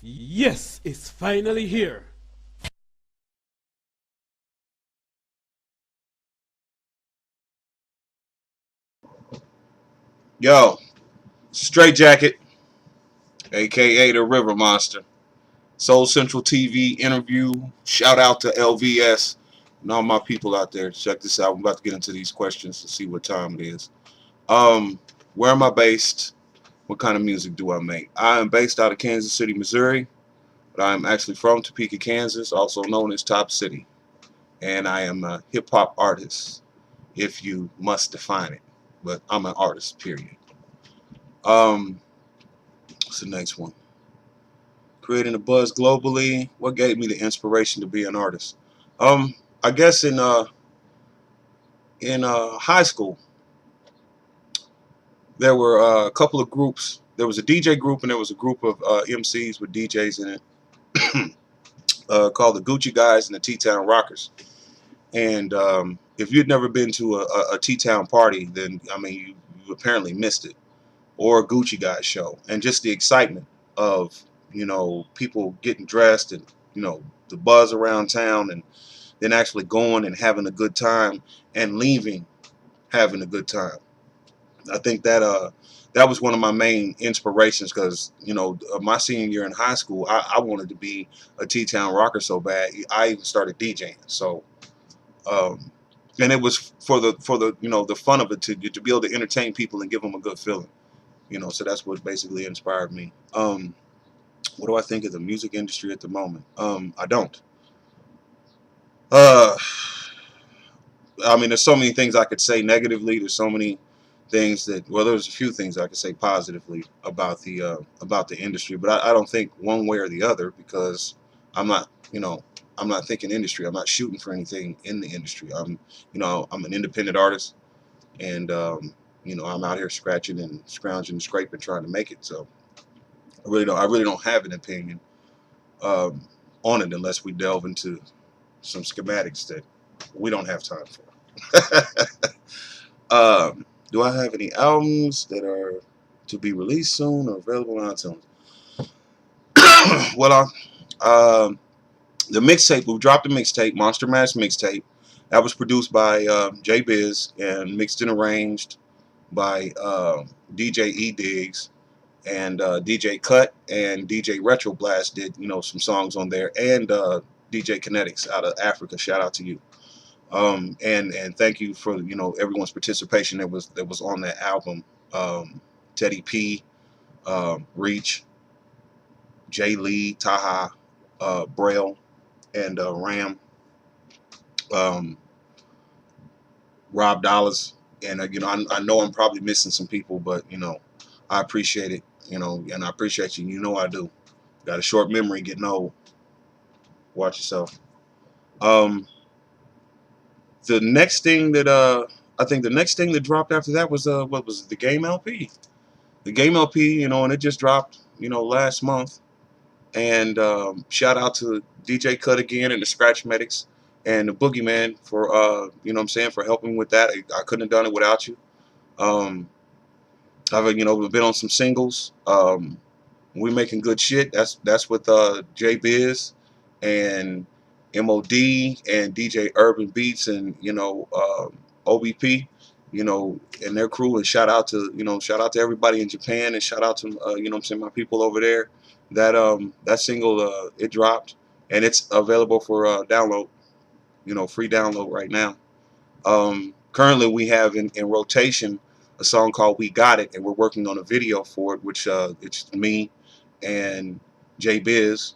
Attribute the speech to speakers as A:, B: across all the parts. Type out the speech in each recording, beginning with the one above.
A: Yes, it's finally here.
B: Yo, Str8jakkett, aka the River Monster. Soul Central TV interview. Shout out to LVS and all my people out there. Check this out. I'm about to get into these questions to see what time it is. Where am I based? What kind of music do I make? I am based out of Kansas City, Missouri, but I am actually from Topeka, Kansas, also known as Top City. And I am a hip hop artist, if you must define it. But I'm an artist, period. What's the next one? Creating a buzz globally. What gave me the inspiration to be an artist? I guess in high school there were a couple of groups. There was a DJ group and there was a group of MCs with DJs in it called the Gucci Guys and the T-Town Rockers. And if you'd never been to a T-Town party, then I mean you apparently missed it, or a Gucci Guys show, and just the excitement of people getting dressed and the buzz around town, and then actually going and having a good time and leaving having a good time. I think that was one of my main inspirations, because my senior year in high school, I wanted to be a T-Town rocker so bad. I even started DJing. So and it was for the the fun of it, to be able to entertain people and give them a good feeling. So that's what basically inspired me. What do I think of the music industry at the moment? I don't. Uh, I mean, there's so many things I could say negatively. There's so many things that, well, there's a few things I could say positively about the industry, but I don't think one way or the other, because I'm not, I'm not thinking industry. I'm not shooting for anything in the industry. I'm an independent artist, and I'm out here scratching and scrounging and scraping, trying to make it. So I really don't have an opinion on it, unless we delve into some schematics that we don't have time for. Do I have any albums that are to be released soon or available on iTunes? Well, the mixtape, we dropped a mixtape, Monster Mash mixtape. That was produced by J Biz and mixed and arranged by DJ E Diggs, and DJ Cut and DJ Retro Blast did some songs on there, and DJ Kinetics out of Africa. Shout out to you. And thank you for everyone's participation that was on that album. Teddy P, Reach, Jay Lee, Taha, Braille, and Ram, um, Rob Dollars, and I know I'm probably missing some people, but I appreciate it, and I appreciate you. I do. Got a short memory, getting old. Watch yourself. The next thing that I think the next thing that dropped after that was what was it? The Game LP. The Game LP, and it just dropped last month. And shout out to DJ Cut again, and the Scratch Medics, and the Boogeyman for what I'm saying, for helping with that. I couldn't have done it without you. I've been on some singles. We making good shit. That's with J Biz and MOD and DJ Urban Beats, and OBP, and their crew. And shout out to everybody in Japan, and shout out to what I'm saying, my people over there. That single, it dropped, and it's available for download, free download right now. Currently we have in rotation a song called We Got It, and we're working on a video for it, which it's me and J Biz,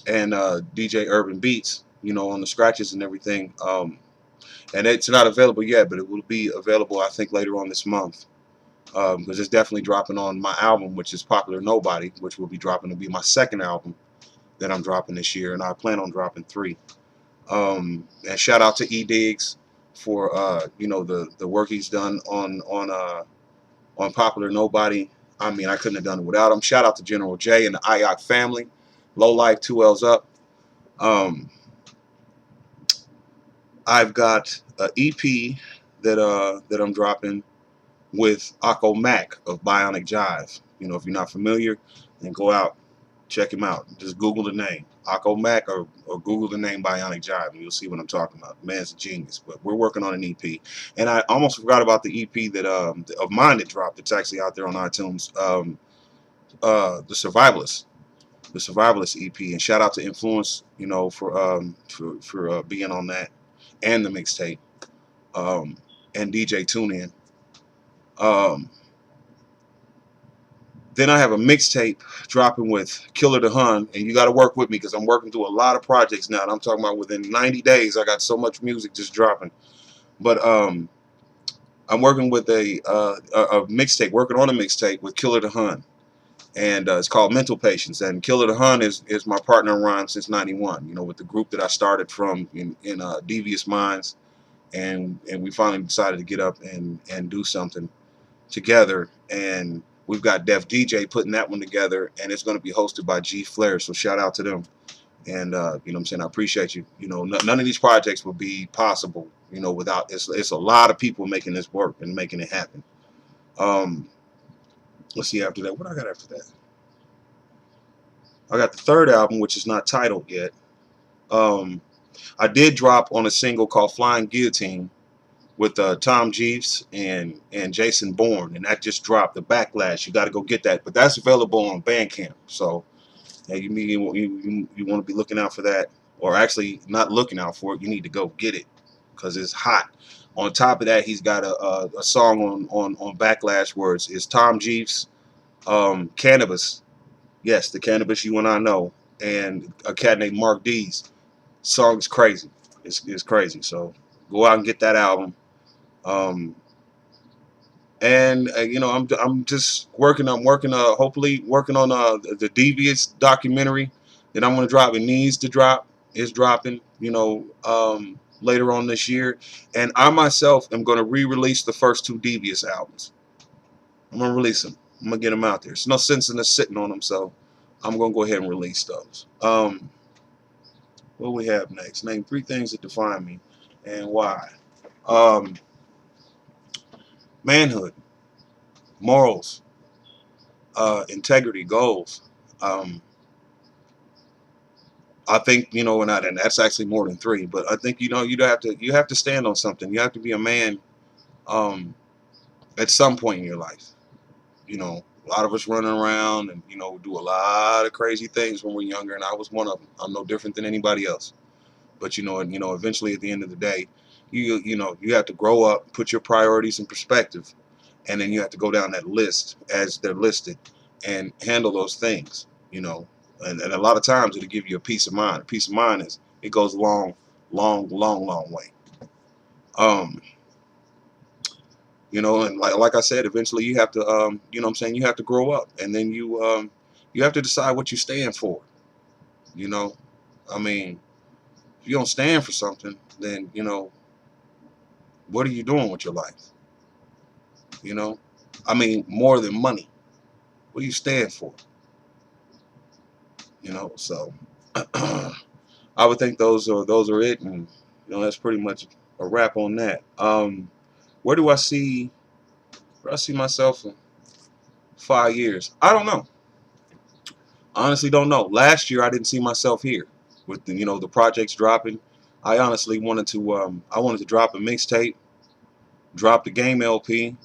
B: and DJ Urban Beats, on the scratches and everything. And it's not available yet, but it will be available, I think, later on this month, because it's definitely dropping on my album, which is Popular Nobody, which will be dropping to be my second album that I'm dropping this year, and I plan on dropping 3. And shout out to E Diggs for the work he's done on Popular Nobody. I mean, I couldn't have done it without him. Shout out to General J and the IOC family. Low Life, 2 L's up. I've got an EP that I'm dropping with Akko Mack of Bionic Jive. You know, if you're not familiar, then go out, check him out. Just Google the name Akko Mack, or Google the name Bionic Jive, and you'll see what I'm talking about. The man's a genius. But we're working on an EP, and I almost forgot about the EP that of mine that dropped. It's actually out there on iTunes. The Survivalist EP, and shout out to Influence, you know, for being on that, and the mixtape, and DJ Tune In. Um, Then I have a mixtape dropping with Killer the Hun, and you got to work with me because I'm working through a lot of projects now. And I'm talking about within 90 days, I got so much music just dropping. But I'm working with a mixtape, working on a mixtape with Killer the Hun, and it's called Mental Patients. And Killer the Hun is my partner in rhyme since '91. You know, with the group that I started from in Devious Minds, and we finally decided to get up and do something together, and we've got Def DJ putting that one together, and it's going to be hosted by G Flair, so shout out to them. And you know what I'm saying, I appreciate you. You know, none of these projects would be possible, you know, without it's a lot of people making this work and making it happen. Let's see, after that, what I got after that, I got the third album, which is not titled yet. I did drop on a single called Flying Guillotine with Tom Jeeves and Jason Bourne, and that just dropped. The Backlash, you got to go get that, but that's available on Bandcamp. So yeah, you want to be looking out for that, or actually not looking out for it. You need to go get it because it's hot. On top of that, he's got a song on Backlash where it's Tom Jeeves, Cannabis, yes, the Cannabis you and I know, and a cat named Mark D's. Song's crazy. It's crazy. So go out and get that album. Um, and you know, I'm just working. Hopefully working on the Devious documentary that I'm gonna drop. It needs to drop. It's dropping. You know, later on this year. And I myself am gonna re-release the first two Devious albums. I'm gonna release them. I'm gonna get them out there. There's no sense in us sitting on them, so I'm gonna go ahead and release those. What we have next? Name 3 things that define me and why. Um, Manhood, morals, integrity, goals. Um, I think, you know, and that's actually more than 3. But I think, you know, you have to stand on something. You have to be a man at some point in your life. You know, a lot of us running around and, you know, do a lot of crazy things when we're younger, and I was one of them. I'm no different than anybody else. But eventually at the end of the day, you know, you have to grow up, put your priorities in perspective, and then you have to go down that list as they're listed and handle those things. You know, and a lot of times it'll give you a peace of mind. A peace of mind it goes a long, long, long, long way. You know, and like I said, eventually you have to, you know what I'm saying, you have to grow up, and then you have to decide what you stand for. You know, I mean, if you don't stand for something, then, you know, what are you doing with your life? You know, I mean, more than money. What do you stand for? You know, so I would think those are it, and you know, that's pretty much a wrap on that. Where do I see myself in 5 years? I don't know. Honestly, don't know. Last year I didn't see myself here with the, you know, the projects dropping. I honestly wanted to drop a mixtape, drop the game LP,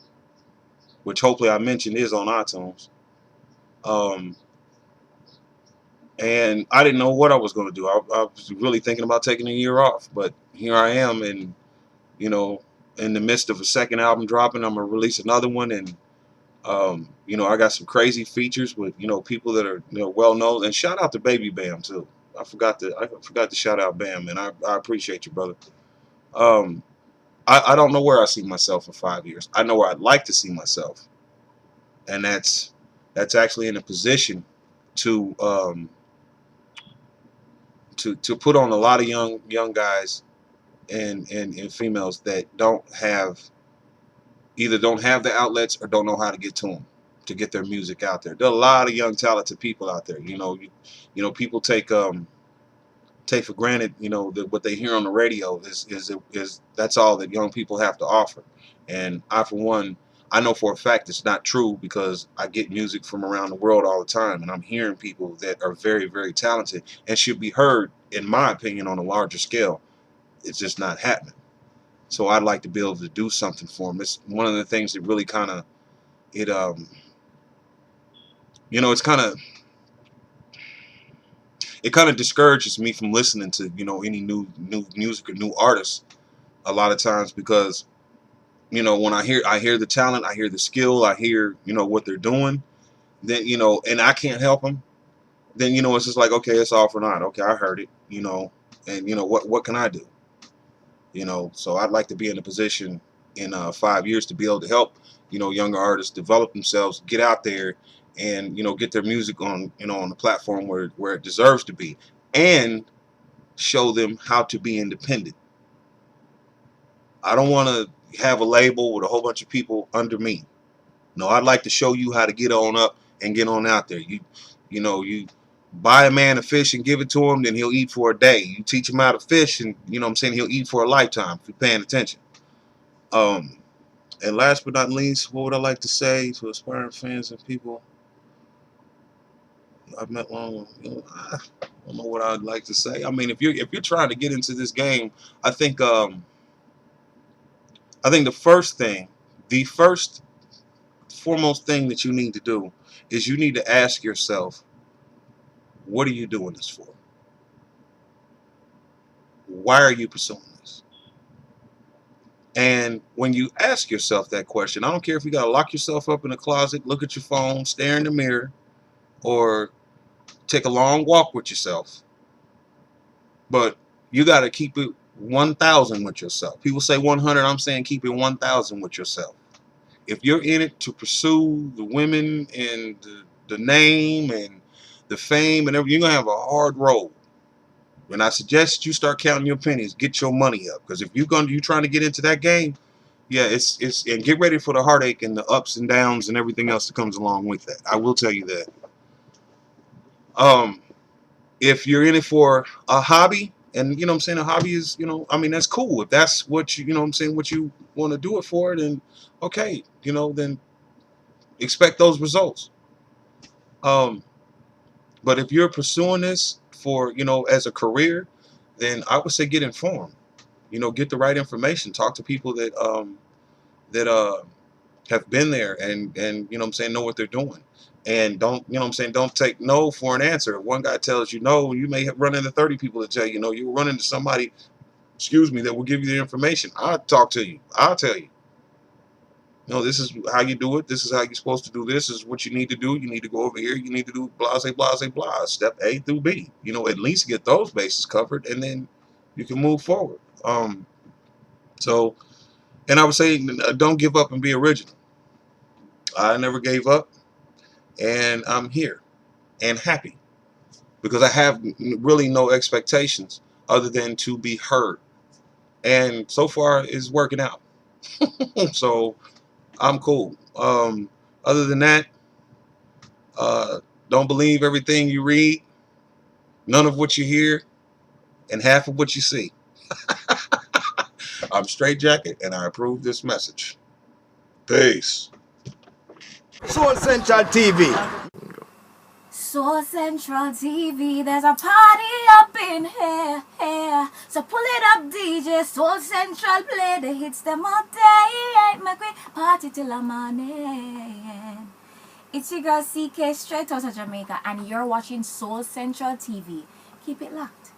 B: which hopefully I mentioned is on iTunes. Um, and I didn't know what I was going to do. I was really thinking about taking a year off, but here I am, and you know, in the midst of a second album dropping, I'm gonna release another one, and you know, I got some crazy features with, you know, people that are, you know, well known. And shout out to Baby Bam too. I forgot to shout out Bam, and I appreciate you, brother. Um, I don't know where I see myself in 5 years. I know where I'd like to see myself, and that's actually in a position to to put on a lot of young guys and females that either don't have the outlets or don't know how to get to them to get their music out there. There are a lot of young talented people out there. You know, people take for granted, you know, that what they hear on the radio is that's all that young people have to offer. And I, for one, I know for a fact it's not true because I get music from around the world all the time, and I'm hearing people that are very, very talented and should be heard, in my opinion, on a larger scale. It's just not happening. So I'd like to be able to do something for them. It's one of the things that really kind of, it you know, it kind of discourages me from listening to, you know, any new music or new artists a lot of times, because, you know, when I hear the talent, I hear the skill, I hear, you know, what they're doing, then, you know, and I can't help them, then, you know, it's just like, okay, it's all for naught. Okay, I heard it, you know, and, you know, what can I do? You know, so I'd like to be in a position in 5 years to be able to help, you know, younger artists develop themselves, get out there, and, you know, get their music on, you know, on the platform where it deserves to be, and show them how to be independent. I don't want to have a label with a whole bunch of people under me. No, I'd like to show you how to get on up and get on out there. You know, you buy a man a fish and give it to him, then he'll eat for a day. You teach him how to fish, and, you know what I'm saying, he'll eat for a lifetime if you're paying attention. And last but not least, what would I like to say to aspiring fans and people I've met long? You know, I don't know what I'd like to say. I mean, if you're trying to get into this game, I think the first foremost thing that you need to do is you need to ask yourself, what are you doing this for? Why are you pursuing this? And when you ask yourself that question, I don't care if you got to lock yourself up in a closet, look at your phone, stare in the mirror, or take a long walk with yourself, but you got to keep it 1,000 with yourself. People say 100, I'm saying keep it 1,000 with yourself. If you're in it to pursue the women and the name and the fame and everything, you're going to have a hard road. And I suggest you start counting your pennies, get your money up, because if you're trying to get into that game, yeah, it's and get ready for the heartache and the ups and downs and everything else that comes along with that. I will tell you that. If you're in it for a hobby, and, you know what I'm saying, a hobby is, you know, I mean, that's cool. If that's what you know what I'm saying, what you want to do it for, then okay, you know, then expect those results. Um, but if you're pursuing this for, you know, as a career, then I would say get informed. You know, get the right information. Talk to people that have been there and you know what I'm saying, know what they're doing. And don't, you know what I'm saying, don't take no for an answer. If one guy tells you no, you may run into 30 people that tell you no. You run into somebody, excuse me, that will give you the information. I'll talk to you. I'll tell you. No, this is how you do it. This is how you're supposed to do this. This is what you need to do. You need to go over here. You need to do blah, blah, blah, blah. Step A through B. You know, at least get those bases covered, and then you can move forward. So, and I would say, don't give up and be original. I never gave up, and I'm here and happy because I have really no expectations other than to be heard. And so far, it's working out. So I'm cool. Other than that, don't believe everything you read, none of what you hear, and half of what you see. I'm Str8jakkett, and I approve this message. Peace.
C: Soul Central TV.
D: Soul Central TV, there's a party up in here. So pull it up, DJ. Soul Central play the hits them all day. Make we party till the morning. It's your girl CK straight out of Jamaica, and you're watching Soul Central TV. Keep it locked.